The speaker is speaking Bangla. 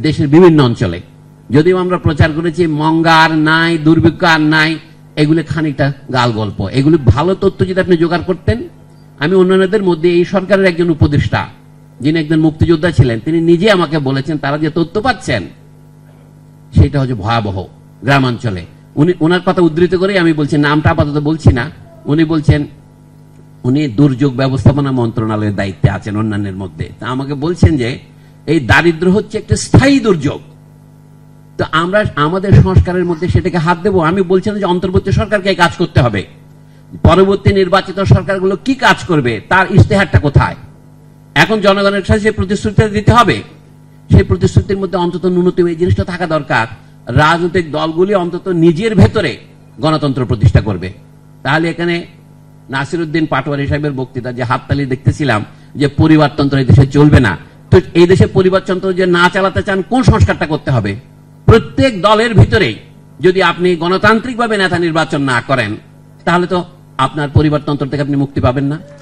দেশের বিভিন্ন অঞ্চলে। যদিও আমরা প্রচার করেছি মঙ্গা আর নাই, দুর্ভিক্ষ আর নাই, এগুলো খানিকটা গাল গল্প। এগুলি ভালো তথ্য যদি আপনি জোগাড় করতেন। আমি অন্যান্যদের মধ্যে এই সরকারের একজন উপদেষ্টা, যিনি একজন মুক্তিযোদ্ধা ছিলেন, তিনি নিজে আমাকে বলেছেন তারা যে তথ্য পাচ্ছেন সেটা হচ্ছে ভয়াবহ গ্রামাঞ্চলে। ওনার কথা উদ্ধৃত করে আমি বলছি, নামটা আপাতত বলছি না, উনি বলছেন উনি দুর্যোগ ব্যবস্থাপনা মন্ত্রণালয়ের দায়িত্বে আছেন অন্যান্যের মধ্যে। তা আমাকে বলছেন যে এই দারিদ্র্য হচ্ছে একটা স্থায়ী দুর্যোগ, তো আমরা আমাদের সংস্কারের মধ্যে সেটাকে হাত দেব। আমি বলছি না যে অন্তর্বর্তী সরকারকে কাজ করতে হবে, পরবর্তী নির্বাচিত সরকারগুলো কি কাজ করবে তার ইশতেহারটা কোথায়? এখন জনগণের কাছে যে প্রতিশ্রুতি দিতে হবে, সেই প্রতিশ্রুতির মধ্যে অন্তত ন্যূনতম এই জিনিসটা থাকা দরকার, রাজনৈতিক দলগুলি অন্তত নিজের ভেতরে গণতন্ত্র প্রতিষ্ঠা করবে। তাহলে এখানে নাসিরউদ্দিন পাটোয়ারি সাহেবের বক্তৃতা যে হাততালি দেখতেছিলাম যে পরিবারতন্ত্র এই দেশে চলবে না, তো এই দেশে পরিবারতন্ত্র যে না চালাতে চান কোন সংস্কারটা করতে হবে? প্রত্যেক দলের ভিতরেই যদি আপনি গণতান্ত্রিকভাবে নেতা নির্বাচন না করেন, তাহলে তো আপনার পরিবারতন্ত্র থেকে আপনি মুক্তি পাবেন না।